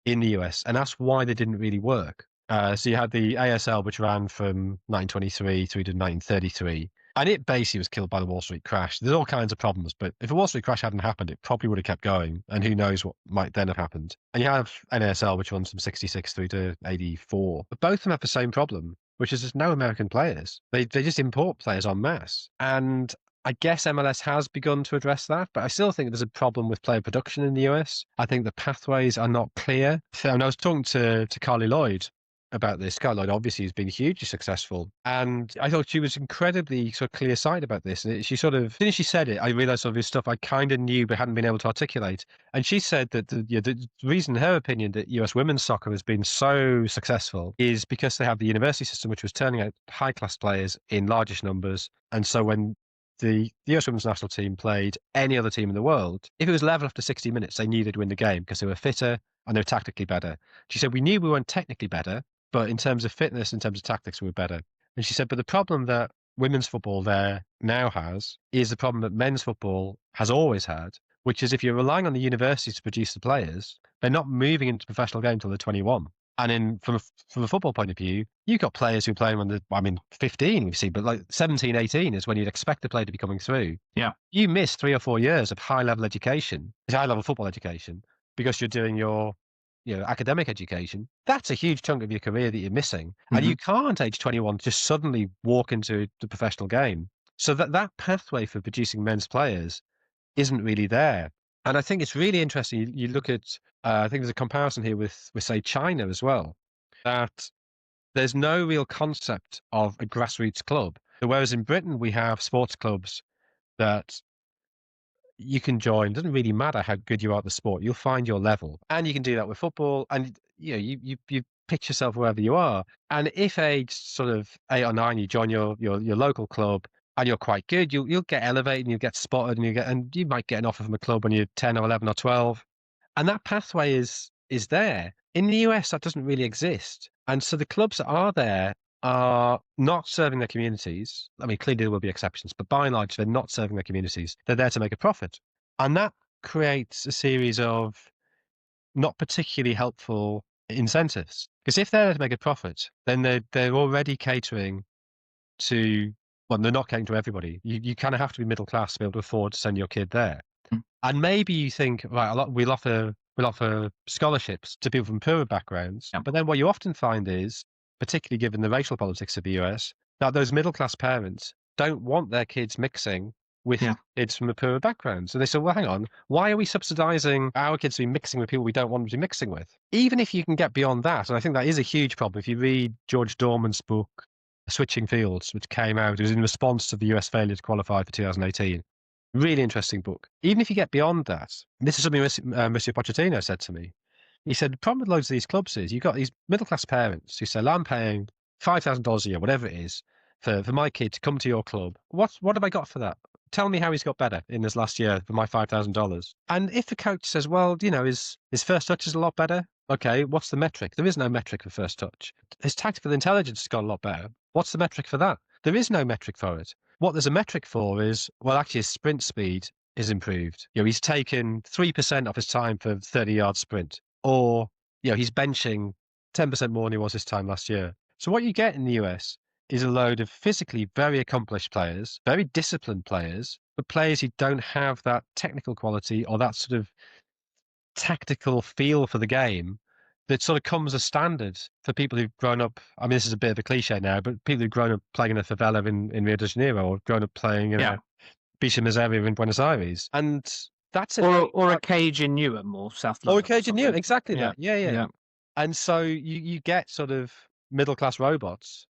Speaker 2: in the US, and that's why they didn't really work. So you had the ASL, which ran from 1923 through to 1933, and it basically was killed by the Wall Street crash. There's all kinds of problems, but if the Wall Street crash hadn't happened, it probably would have kept going, and who knows what might then have happened. And you have NASL, which runs from 66 through to 84. But both of them have the same problem, which is there's no American players. They just import players en masse. And I guess MLS has begun to address that, but I still think there's a problem with player production in the US. I think the pathways are not clear. And I was talking to Carly Lloyd about this. Carly Lloyd obviously has been hugely successful, and I thought she was incredibly sort of clear-sighted about this. And she sort of, as soon as she said it, I realized some of his stuff I kind of knew but hadn't been able to articulate. And she said that the reason, in her opinion, that US women's soccer has been so successful is because they have the university system, which was turning out high-class players in largish numbers. And so when the US women's national team played any other team in the world, if it was level after 60 minutes, they knew they'd win the game because they were fitter and they were tactically better. She said, we knew we weren't technically better, but in terms of fitness, in terms of tactics, we were better. And she said, but the problem that women's football there now has is the problem that men's football has always had, which is if you're relying on the universities to produce the players, they're not moving into professional game until they're 21. And from a football point of view, you've got players who play when they're, 15, you see, but like 17, 18 is when you'd expect a player to be coming through.
Speaker 1: Yeah.
Speaker 2: You miss 3 or 4 years of high level education, high level football education, because you're doing your academic education. That's a huge chunk of your career that you're missing. And you can't, age 21, just suddenly walk into the professional game. So that pathway for producing men's players isn't really there. And I think it's really interesting. You look at, I think there's a comparison here with, say, China as well, that there's no real concept of a grassroots club. Whereas in Britain, we have sports clubs that you can join. It doesn't really matter how good you are at the sport. You'll find your level. And you can do that with football. And, you pitch yourself wherever you are. And if age sort of 8 or 9, you join your local club and you're quite good, you'll get elevated and you'll get spotted and you might get an offer from a club when you're 10 or 11 or 12. And that pathway is there. In the US, that doesn't really exist. And so the clubs that are there are not serving their communities. I mean, clearly there will be exceptions, but by and large, they're not serving their communities. They're there to make a profit. And that creates a series of not particularly helpful incentives. Because if they're there to make a profit, then they're already catering to, well, they're not catering to everybody. You kind of have to be middle class to be able to afford to send your kid there. And maybe you think, right, we'll offer scholarships to people from poorer backgrounds.
Speaker 1: Yeah.
Speaker 2: But then what you often find is, particularly given the racial politics of the US, that those middle class parents don't want their kids mixing with kids from a poorer background. So they say, well, hang on, why are we subsidizing our kids to be mixing with people we don't want them to be mixing with? Even if you can get beyond that, and I think that is a huge problem. If you read George Dorman's book, Switching Fields, which came out, it was in response to the US failure to qualify for 2018. Really interesting book. Even if you get beyond that, and this is something Monsieur Pochettino said to me. He said, the problem with loads of these clubs is you've got these middle-class parents who say, I'm paying $5,000 a year, whatever it is, for my kid to come to your club. What have I got for that? Tell me how he's got better in this last year for my $5,000. And if the coach says, well, his first touch is a lot better. Okay, what's the metric? There is no metric for first touch. His tactical intelligence has got a lot better. What's the metric for that? There is no metric for it. What there's a metric for is, well, actually his sprint speed is improved. He's taken 3% off his time for 30-yard sprint, or, he's benching 10% more than he was this time last year. So what you get in the US is a load of physically very accomplished players, very disciplined players, but players who don't have that technical quality or that sort of tactical feel for the game that sort of comes as standard for people who've grown up. I mean, this is a bit of a cliche now, but people who've grown up playing in a favela in Rio de Janeiro, or grown up playing in a Bicha Miseria in Buenos Aires. And that's it.
Speaker 1: Or a cage in Newham or South London.
Speaker 2: Or a cage in Newham, exactly that. Yeah.
Speaker 1: Yeah.
Speaker 2: And so you get sort of middle-class robots.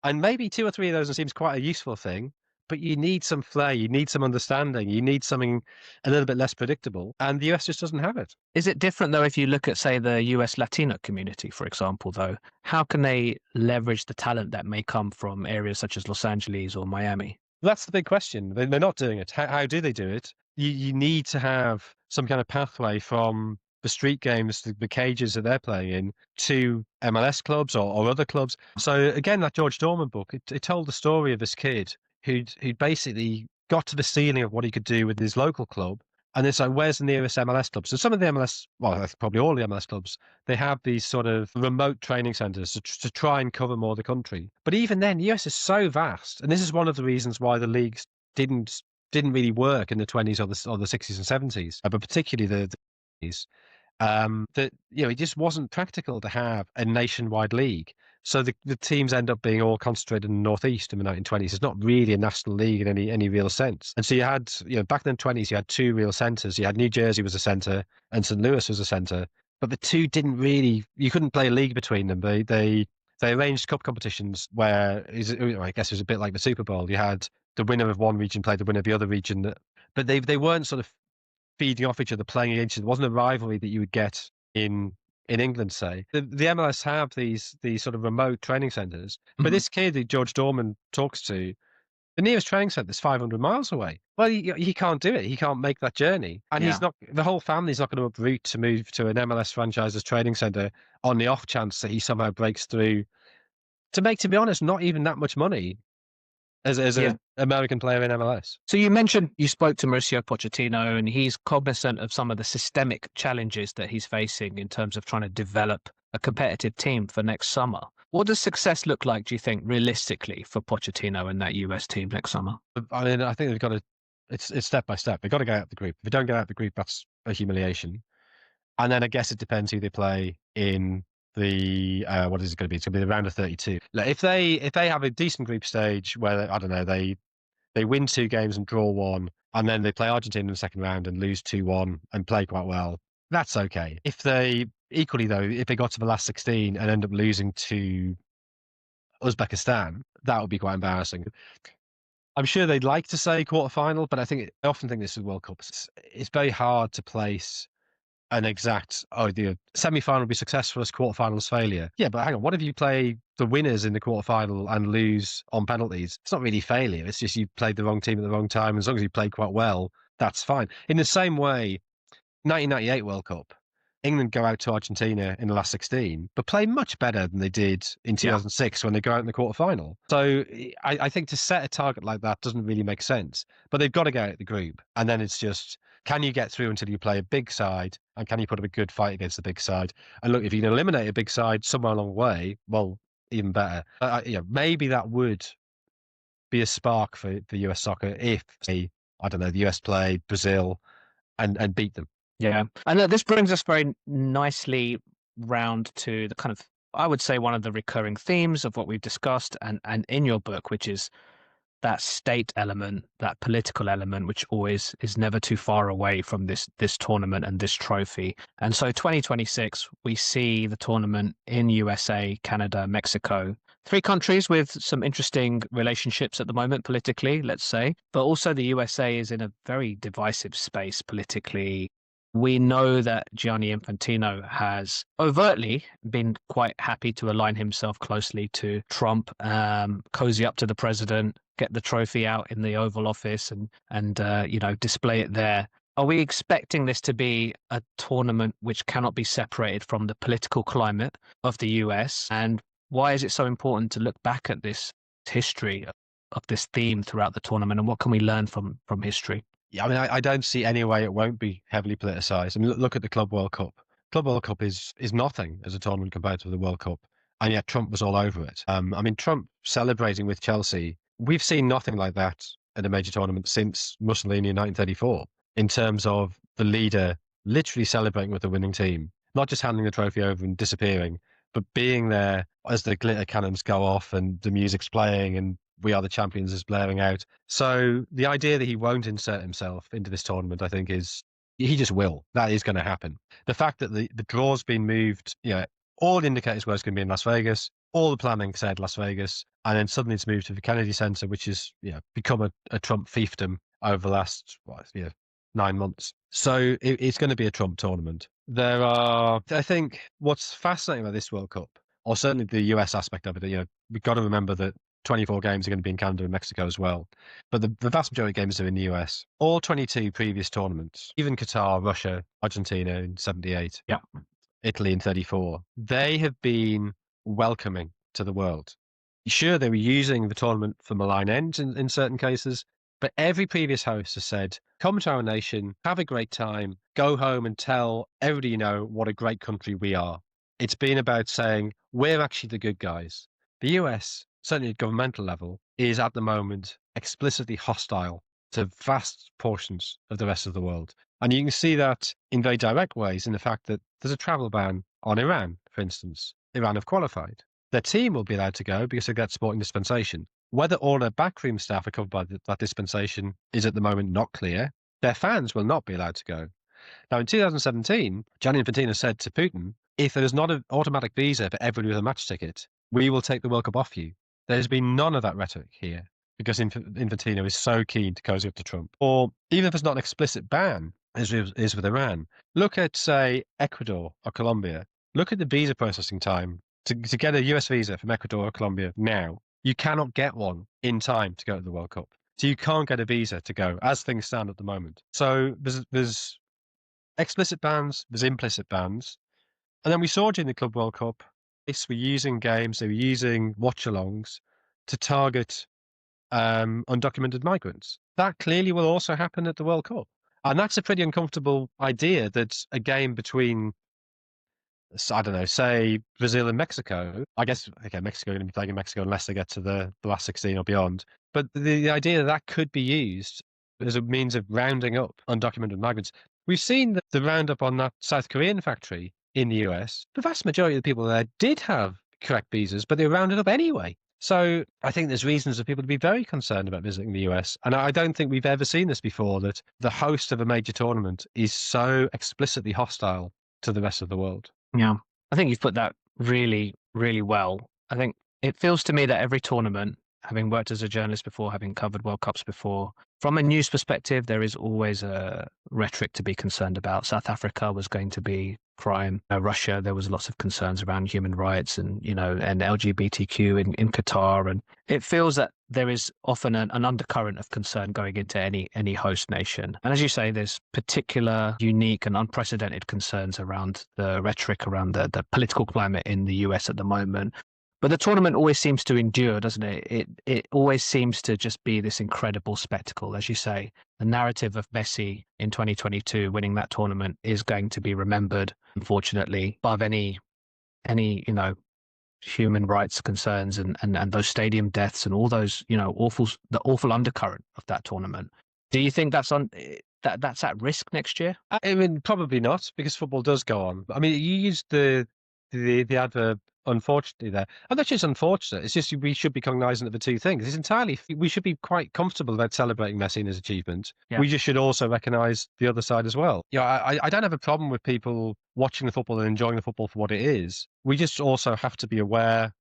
Speaker 2: And maybe 2 or 3 of those seems quite a useful thing, but you need some flair, you need some understanding, you need something a little bit less predictable, and the US just doesn't have it.
Speaker 1: Is it different, though, if you look at, say, the US Latino community, for example, though? How can they leverage the talent that may come from areas such as Los Angeles or Miami?
Speaker 2: That's the big question. They're not doing it. How do they do it? You need to have some kind of pathway from the street games, the cages that they're playing in, to MLS clubs or other clubs. So again, that George Dorman book, it told the story of this kid who'd basically got to the ceiling of what he could do with his local club. And it's like, where's the nearest MLS club? So some of the MLS, well, probably all the MLS clubs, they have these sort of remote training centers to try and cover more of the country. But even then, the US is so vast. And this is one of the reasons why the leagues didn't really work in the 20s or the 60s and 70s, but particularly the 80s. That it just wasn't practical to have a nationwide league. So the teams end up being all concentrated in the Northeast in the 1920s. It's not really a national league in any real sense. And so you had, back in the 20s, you had 2 real centres. You had New Jersey was a centre and St. Louis was a centre. But the two didn't really, you couldn't play a league between them. They arranged cup competitions where, I guess it was a bit like the Super Bowl. You had the winner of one region play the winner of the other region. But they weren't sort of feeding off each other, playing against each other. It wasn't a rivalry that you would get in England, say. The MLS have these sort of remote training centres. But this kid that George Dorman talks to, The nearest training centre is 500 miles away. Well, he can't do it. He can't make that journey. And
Speaker 1: Yeah.
Speaker 2: the whole family's not going to uproot to move to an MLS franchise's training centre on the off chance that he somehow breaks through to make, to be honest, not even that much money as
Speaker 1: Yeah.
Speaker 2: an American player in MLS.
Speaker 1: So you mentioned you spoke to Mauricio Pochettino, and he's cognizant of some of the systemic challenges that he's facing in terms of trying to develop a competitive team for next summer. What does success look like, do you think, realistically, for Pochettino and that US team next summer?
Speaker 2: I mean, I think they've got to. It's step by step. They've got to get out of the group. If they don't get out of the group, that's a humiliation. And then I guess it depends who they play in the what is it going to be? It's going to be the round of 32. Like if they have a decent group stage where I don't know they win 2 games and draw 1, and then they play Argentina in the second round and lose 2-1 and play quite well, that's okay. If they equally though, if they got to the last 16 and end up losing to Uzbekistan, that would be quite embarrassing. I'm sure they'd like to say quarterfinal, but I often think this is World Cup. It's very hard to place an exact, oh, the semi-final will be successful, quarter-final is failure. Yeah, but hang on, what if you play the winners in the quarter-final and lose on penalties? It's not really failure. It's just you played the wrong team at the wrong time. As long as you played quite well, that's fine. In the same way, 1998 World Cup, England go out to Argentina in the last 16, but play much better than they did in
Speaker 1: Yeah.
Speaker 2: 2006 when they go out in the quarter-final. So I think to set a target like that doesn't really make sense. But they've got to get out of the group. And then it's just, can you get through until you play a big side? And can you put up a good fight against the big side? And look, if you can eliminate a big side somewhere along the way, well, even better. Maybe that would be a spark for US soccer if, say, I don't know, the US play Brazil and beat them.
Speaker 1: Yeah. And this brings us very nicely round to the kind of, I would say, one of the recurring themes of what we've discussed and in your book, which is that state element, that political element, which always is never too far away from this tournament and this trophy. And so 2026, we see the tournament in USA, Canada, Mexico, 3 countries with some interesting relationships at the moment politically, let's say, but also the USA is in a very divisive space politically. We know that Gianni Infantino has overtly been quite happy to align himself closely to Trump, cozy up to the president, get the trophy out in the Oval Office and display it there. Are we expecting this to be a tournament which cannot be separated from the political climate of the US? And why is it so important to look back at this history of this theme throughout the tournament, and what can we learn from history?
Speaker 2: Yeah, I mean, I don't see any way it won't be heavily politicized. I mean, look at the Club World Cup. Club World Cup is nothing as a tournament compared to the World Cup, and yet Trump was all over it. I mean, Trump celebrating with Chelsea, we've seen nothing like that at a major tournament since Mussolini in 1934, in terms of the leader literally celebrating with the winning team, not just handing the trophy over and disappearing, but being there as the glitter cannons go off and the music's playing and "We Are the Champions" is blaring out. So the idea that he won't insert himself into this tournament, I think, is he just will. That is going to happen. The fact that the draw's been moved, all the indicators were it's going to be in Las Vegas. All the planning said Las Vegas, and then suddenly it's moved to the Kennedy Center, which has become a Trump fiefdom over the last 9 months. So it's going to be a Trump tournament. I think, what's fascinating about this World Cup, or certainly the US aspect of it, we've got to remember that 24 games are going to be in Canada and Mexico as well. But the vast majority of games are in the US. All 22 previous tournaments, even Qatar, Russia, Argentina in 78,
Speaker 1: Yeah.
Speaker 2: Italy in 34, they have been welcoming to the world. Sure, they were using the tournament for malign ends in certain cases, but every previous host has said, come to our nation, have a great time, go home and tell everybody you know what a great country we are. It's been about saying, we're actually the good guys. The US, certainly at governmental level, is at the moment explicitly hostile to vast portions of the rest of the world. And you can see that in very direct ways in the fact that there's a travel ban on Iran, for instance. Iran have qualified. Their team will be allowed to go because they get sporting dispensation. Whether all their backroom staff are covered by that dispensation is at the moment not clear. Their fans will not be allowed to go. Now, in 2017, Gianni Infantino said to Putin, if there is not an automatic visa for everybody with a match ticket, we will take the World Cup off you. There's been none of that rhetoric here because Infantino is so keen to cozy up to Trump. Or even if there's not an explicit ban, as is with Iran, look at, say, Ecuador or Colombia. Look at the visa processing time to get a US visa from Ecuador or Colombia now You cannot get one in time to go to the World Cup. So you can't get a visa to go as things stand at the moment. So there's explicit bans, there's implicit bans. And then we saw during the Club World Cup, this were using games, they were using watch-alongs to target undocumented migrants. That clearly will also happen at the World Cup. And that's a pretty uncomfortable idea that a game between, I don't know, say Brazil and Mexico. I guess, okay, Mexico are going to be playing in Mexico unless they get to the last 16 or beyond. But the idea that that could be used as a means of rounding up undocumented migrants. We've seen the roundup on that South Korean factory in the US. The vast majority of the people there did have correct visas, but they were rounded up anyway. So I think there's reasons for people to be very concerned about visiting the US. And I don't think we've ever seen this before, that the host of a major tournament is so explicitly hostile to the rest of the world.
Speaker 1: Yeah, I think you've put that really, really well. I think it feels to me that every tournament, having worked as a journalist before, having covered World Cups before, from a news perspective, there is always a rhetoric to be concerned about. South Africa was going to be crime. Russia, there was lots of concerns around human rights and, and LGBTQ in Qatar. And it feels that there is often an undercurrent of concern going into any host nation. And as you say, there's particular, unique and unprecedented concerns around the rhetoric around the political climate in the US at the moment. But the tournament always seems to endure, doesn't it? It always seems to just be this incredible spectacle. As you say, the narrative of Messi in 2022 winning that tournament is going to be remembered, unfortunately, above any human rights concerns and those stadium deaths and all those, the awful undercurrent of that tournament. Do you think that's that's at risk next year?
Speaker 2: I mean, probably not, because football does go on. I mean, you used the adverb unfortunately there. And that's just unfortunate. It's just we should be cognizant of the two things. We should be quite comfortable about celebrating Messi and his achievement.
Speaker 1: Yeah.
Speaker 2: We just should also recognize the other side as well. I don't have a problem with people watching the football and enjoying the football for what it is. We just also have to be aware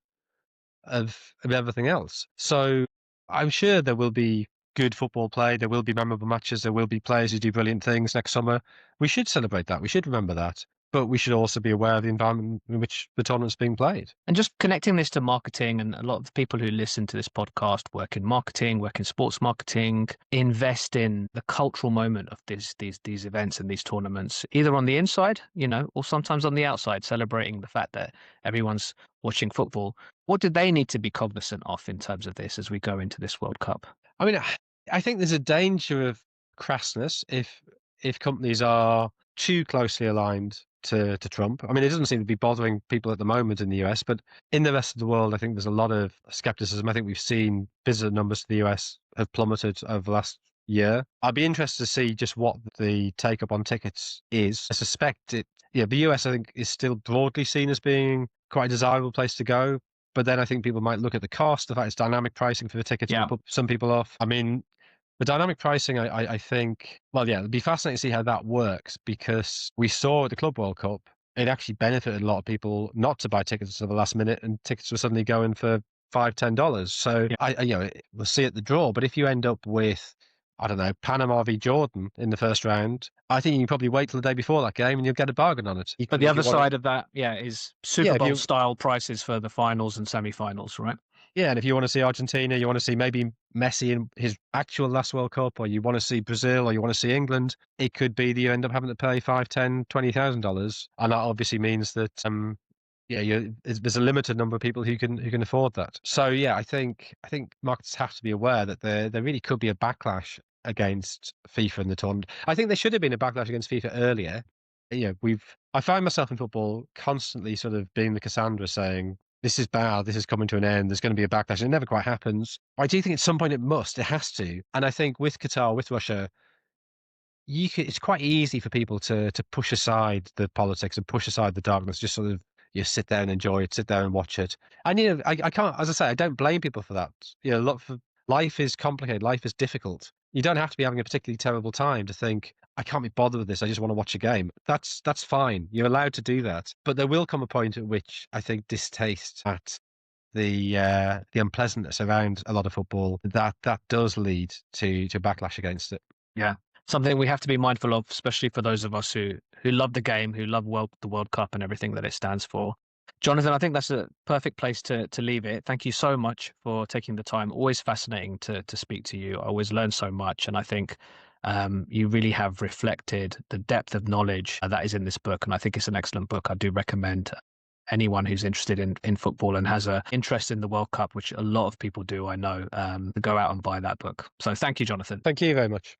Speaker 2: of everything else. So I'm sure there will be good football play. There will be memorable matches. There will be players who do brilliant things next summer. We should celebrate that. We should remember that. But we should also be aware of the environment in which the tournament's being played.
Speaker 1: And just connecting this to marketing, and a lot of the people who listen to this podcast work in marketing, work in sports marketing, invest in the cultural moment of these events and these tournaments, either on the inside, or sometimes on the outside, celebrating the fact that everyone's watching football. What do they need to be cognizant of in terms of this as we go into this World Cup?
Speaker 2: I mean, I think there's a danger of crassness if companies are too closely aligned to Trump. I mean, it doesn't seem to be bothering people at the moment in the US, but in the rest of the world, I think there's a lot of skepticism. I think we've seen visitor numbers to the US have plummeted over the last year. I'd be interested to see just what the take up on tickets is. I suspect the US, I think, is still broadly seen as being quite a desirable place to go. But then I think people might look at the cost, the fact it's dynamic pricing for the tickets, will put some people off. I mean, the dynamic pricing, I think, it'd be fascinating to see how that works, because we saw at the Club World Cup, it actually benefited a lot of people not to buy tickets at the last minute, and tickets were suddenly going for $5-10. So we'll see at the draw. But if you end up with, I don't know, Panama v Jordan in the first round, I think you can probably wait till the day before that game and you'll get a bargain on it.
Speaker 1: But the other side of that, is Super Bowl style prices for the finals and semi-finals, right?
Speaker 2: Yeah, and if you want to see Argentina, you want to see maybe Messi in his actual last World Cup, or you want to see Brazil, or you want to see England, it could be that you end up having to pay $5, $10, $20,000, and that obviously means that there's a limited number of people who can afford that. So I think markets have to be aware that there really could be a backlash against FIFA in the tournament. I think there should have been a backlash against FIFA earlier. I find myself in football constantly sort of being the Cassandra, saying, this is bad, this is coming to an end, there's going to be a backlash. And it never quite happens. I do think at some point it has to. And I think with Qatar, with Russia, it's quite easy for people to push aside the politics and push aside the darkness, just sort of sit there and enjoy it, sit there and watch it. And I can't, as I say, I don't blame people for that. Life is complicated, life is difficult. You don't have to be having a particularly terrible time to think, I can't be bothered with this, I just want to watch a game. That's fine. You're allowed to do that. But there will come a point at which I think distaste at the unpleasantness around a lot of football, that does lead to backlash against it.
Speaker 1: Yeah. Something we have to be mindful of, especially for those of us who love the game, who love the World Cup and everything that it stands for. Jonathan, I think that's a perfect place to leave it. Thank you so much for taking the time. Always fascinating to speak to you. I always learn so much, and I think you really have reflected the depth of knowledge that is in this book. And I think it's an excellent book. I do recommend anyone who's interested in football and has an interest in the World Cup, which a lot of people do, I know, to go out and buy that book. So thank you, Jonathan.
Speaker 2: Thank you very much.